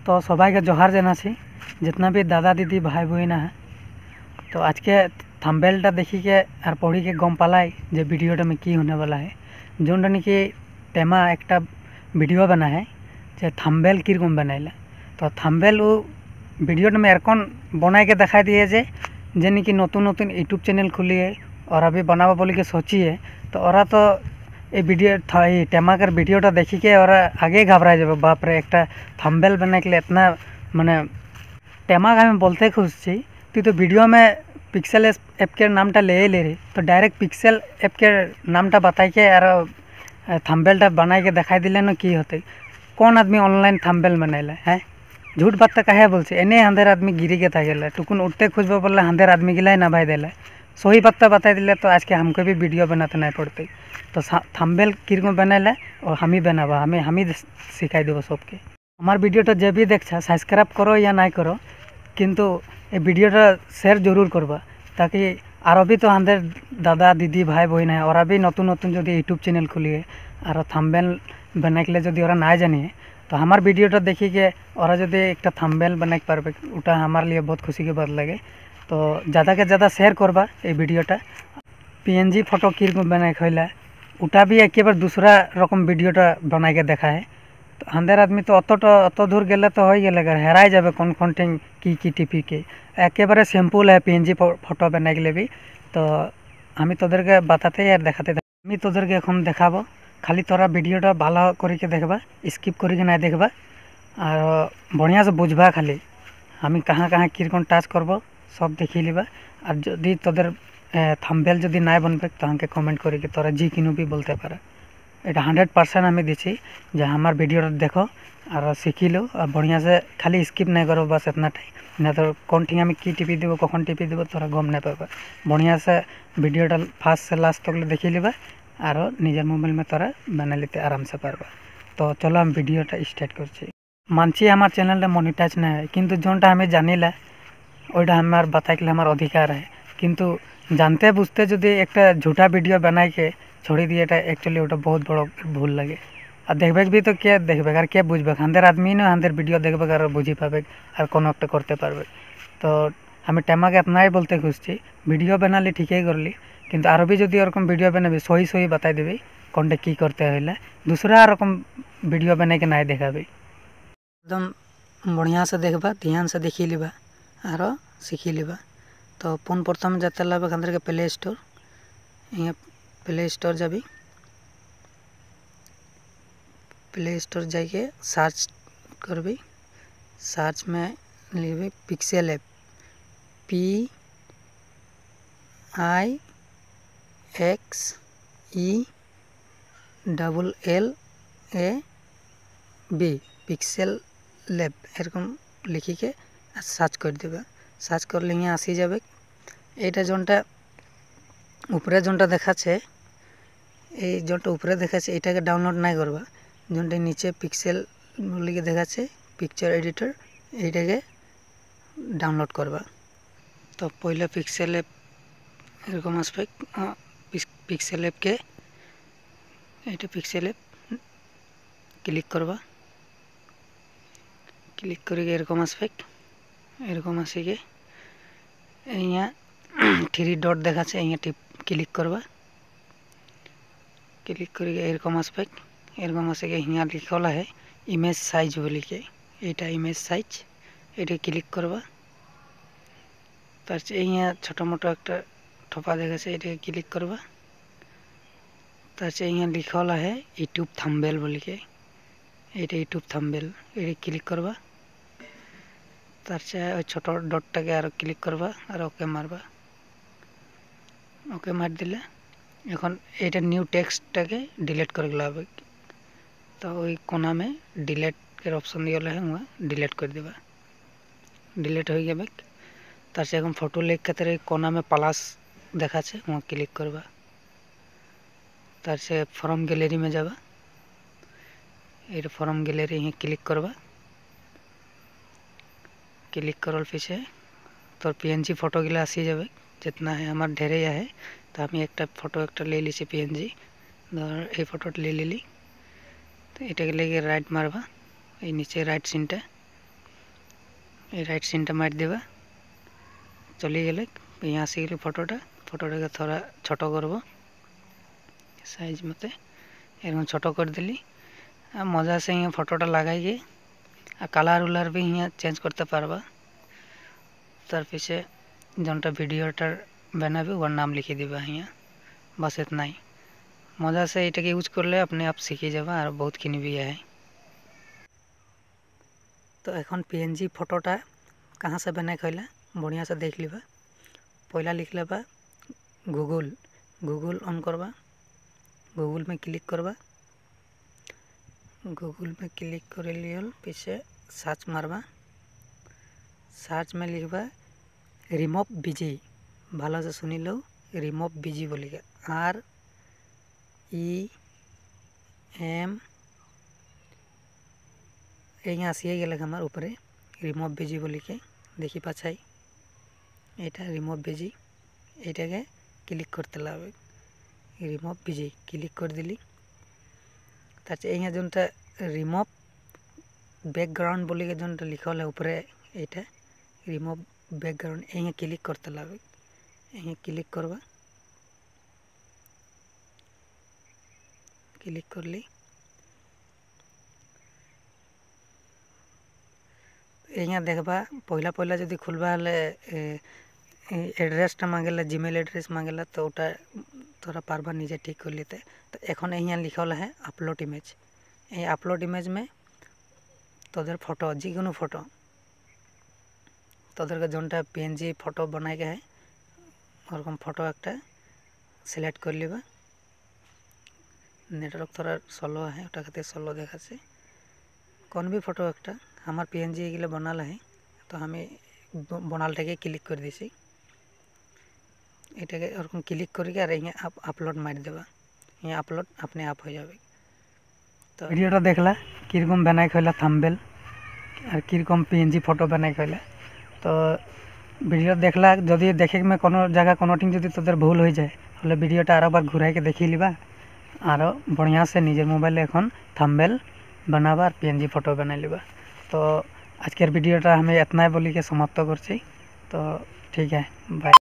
तो सबाई के जोहार जानासी जितना भी दादा दीदी भाई बहना है। तो आज के थंबनेलटा देखी के और पढ़ी के गम पालाई जे वीडियोटा में की होने वाला है। जोन नाकि टेमा एक वीडियो बना है जे थंबनेल कीरकम बनाइला। तो थंबनेल वो वीडियो में एरकन बनाई के दिखा दिए जे नाकि नतून नतून यूट्यूब चैनल खुलिए और अभी बनावा बोली के सोचिए। तो ओरा तो ये वीडियो था ये टेमाकर वीडियोटा देखी के और आगे घबरा जाए बाप रे एक थंबनेल बनाने के लिए इतना माने टेमाक हमें बोलते खुशी तो वीडियो में पिक्सेल ऐप के नामटा ले रही तो डायरेक्ट पिक्सेल ऐप के नामटा बताई के और थंबनेलटा बनाई के दिखाई दिले न की होते कौन आदमी ऑनलाइन थंबनेल बनाइले है झूठ बात तो कहे बोलছে एने हांदेर आदमी गिरी के थाकेले टुकुन उठते खुजबो बोले हांदेर आदमी गिलाई ना भाई देले सही बात बता दिले तो आज के हमको भी वीडियो बनाते नहीं पड़ते। तो थंबनेल किरकम बनाइले और हम ही बनाबा हम ही सिखाई देव सबके। हमार वीडियोटा जे भी देखा सब्सक्राइब करो या ना करो किंतु ये वीडियोटा शेयर जरूर करबा ताकि आरो भी तो हांदेर दादा दीदी भाई बहन है और भी नतून नतून जो यूट्यूब चैनल खुलिए और थंबनेल बनाने के लिए जो ओरा ना जानिए तो हमार वीडियोटा देखी के और जो एक थंबनेल बनाई पारबे उटा हमारे लिए बहुत खुशी के बात लगे। तो ज़्यादा के ज़्यादा शेयर करबा ये वीडियोटा। पीएनजी फोटो किरकम बनाए खैला उटा भी एक बार दूसरा रकम वीडियोटा बनाई के देखा है। तो हांदेर आदमी तो अत दूर गले तो हो गए हेराई जाए कौन कौन की टिपी के एक बारे सिम्पल है पीएनजी फोटो बनाने के लिए भी। तो हमें तोदेर के बताते यार देखाते हमें तोदेर के एखन देखाबो खाली तोरा वीडियोटा भालो करके देखबा स्किप करके ना देखबा और बढ़िया से बुझबा खाली हमें कहाँ कहाँ किरकम टाच करब सब देखी लिबा। और जदि तोदेर थंबनेल जदि ना बनबे तो हमके कमेंट करके तोरा जी किनु भी बोलते पारे এটা 100% हमें दीची जो हमार वीडियो देखो और शिखी लो और बढ़िया से खाली स्किप नहीं करो बस इतना टाइम ना तो कौन ठीक हमें की टीपी देव कौन टीपी देव तोरा गम नहीं पाबा बढ़िया से वीडियोटा फार्स्ट से लास्ट तक देखी लेबा और निजर मोबाइल में तोरा बना लेते आराम से पारबा। तो चलो हम वीडियोटा स्टार्ट कर मानছি हमार चैनल मनिटाइज नहीं है किंतु जोनटा हमें जानिला ওইটা हमार बताए के हमार अधिकार है किंतु जानते बुझते जो एक झूठा वीडियो बनाए के छोड़ी दिए एक्चुअली वो बहुत बड़ भूल लगे और देखबे भी तो क्या देखबे और क्या बुझबे हांदेर आदमी ना हांदेर वीडियो देखबे और बुझी पाबे और कोनो एक करते पारबे। तो हमें टेमा के इतना ही बोलते खुशी वीडियो बनाली ठीक ही करली किंतु आरो भी जो ओरकम वीडियो बनाबी सही सही बताई देवी कौनटा की करते हइले दूसरा रकम वीडियो बना के ना देखाबी एकदम बढ़िया से देखबा ध्यान से देखी लेबा और सीखी लेबा। तो पुन प्रथम जाते लाबे हांदेर के प्ले स्टोर यहाँ प्ले स्टोर जाबी प्ले स्टोर जाके सार्च करबी सार्च में Libby pixel app PIXELLAB pixel lab एरकम लिखी के सार्च कर देबा सार्च कर ले आसी जाबे एटा जोनटा ऊपरे जोनटा देखाচ্ছে এই जोनटा ऊपरे देखाচ্ছে এটাকে डाउनलोड না করবা जोनटा नीचे पिक्सेल বলে के देखाচ্ছে पिक्चर एडिटर এইটাকে डाउनलोड करबा। तो पहले पिक्सेल ऐप এরকম আসবে पिक्सेल ऐप के এটা पिक्सेल ऐप क्लिक करबा क्लिक करके এরকম আসবে এরকম আসে के यहाँ 3 डॉट देखाচ্ছে यहाँ टिप क्लिक करबा क्लिक करके एरकम आसबे एरकम आसे के यहाँ लिखला है इमेज साइज बोली के एटा इमेज साइज एटा क्लिक करबा तार यहाँ छोटो मोटो एक ठोपा देखाচ্ছে एटा क्लिक करबा तार यहाँ लिखला है यूट्यूब थंबनेल बोली के एटा यूट्यूब थंबनेल एटा क्लिक करबा तार छोटो डॉटटा के आरो क्लिक करबा और ओके मारबा ओके मार दिले এখন এটা নিউ টেক্সটটাকে ডিলিট করে লাগবে। তো ওই কোনা में ডিলিট এর অপশন দিলে है वहाँ डिलीट कर देबा डिलीट हो যাবে তার সে এখন ফটো লেখ के कोना में प्लस দেখাচ্ছে वहाँ क्लिक करबा तार से फ्रॉम गैलरी में जाबा ये फ्रॉम गैलरी यहाँ क्लिक करबा क्लिक करल पीछे तो पीएनजी फोटो गिला आसी जाबे जितना है हमार ढेरे है। तो हमें एक फोटो एक ले लीसी पीएनजी धर ये फोटो ले ली तो ये लेके राइट मारबा ये नीचे राइट सीनटा এই রাইট সিনটা মার দেবা চলে গেলে यहाँ আসিগলি ফটোটাকে थोड़ा ছোট করব সাইজ মতে এরকম ছোট করে দিলি আর মজা से यहाँ ফটোটা লাগাইয়ে আর কালার উলার भी यहाँ চেঞ্জ করতে পারবা তার পিছে जोनटा ভিডিওটার बनाबे ওর नाम लिखी दिबा यहाँ बस इतना ही मजा से ये यूज कर ले अपने आप सीखी जाबा और बहुत किनी भी है। तो এখন पीएनजी फोटोटा कहाँ से बना खोला बढ़िया से देख लीबा पहला लिख लेबा गूगल ऑन करबा गूगल में क्लिक करबा गूगल में क्लिक कर लियल पीछे सर्च मारबा सर्च में लिखबा रिमूव बीजी भालो से सुनी लो रिमूव बीजी बोलिए REM यहाँ आसिए गल हमार ऊपर रिमूव बीजी बोली के देखी पाछाई এটা रिमूव बीजी এটাকে क्लिक करते लागे रिमूव बीजी क्लिक कर दिली तार यहाँ जोनटा रिमूव बैकग्राउंड बोली के जोनटा लिखा है ऊपर এটা रिमूव बैकग्राउंड यहाँ क्लिक करते लागे यहाँ क्लिक करवा क्लिक कर ली यहाँ देखबा पहला जो खुलबा एड्रेसटा मांगेला जीमेल एड्रेस मांगेला तो ओटा थोड़ा पारबा निजे ठीक कर लेते तो एखन यहाँ लिखा है अपलोड इमेज ये अपलोड इमेज में तोदेर फोटो जिको फोटो तोदेर जोनटा पीएनजी फोटो बनाए है ओरकम फोटो एक सिलेक्ट कर लिबा नेटवर्क थोड़ा स्लो है ओटा खातिर स्लो देखा कौन भी फोटो एक हमार पीएनजी एगुलो बनाल है तो हमें बनालटाके क्लिक कर दीसी एटाके ओरकम क्लिक करके और यहाँ अपलोड मार देबा यहाँ अपलोड अपने आप हो जाए। तो भिडियोटा देखला किरकम बनाई खोला थाम्बनेल और किरकम पीएनजी फोटो बनाई खोला तो भिडियो देखला जदि देखे में कोनो जगह कोनोटिंग जदि तोदेर भूल हो जाए ताहले भिडियोटा आरो बार घुराई के देखी लिबा और बढ़िया से निजे मोबाइल एखन थाम्बनेल बनाबा और पीएनजी फोटो बना लिबा। तो आजकेर भिडियोटा हमें इतना बोली के समाप्त करছি। तो ठीक है बाय।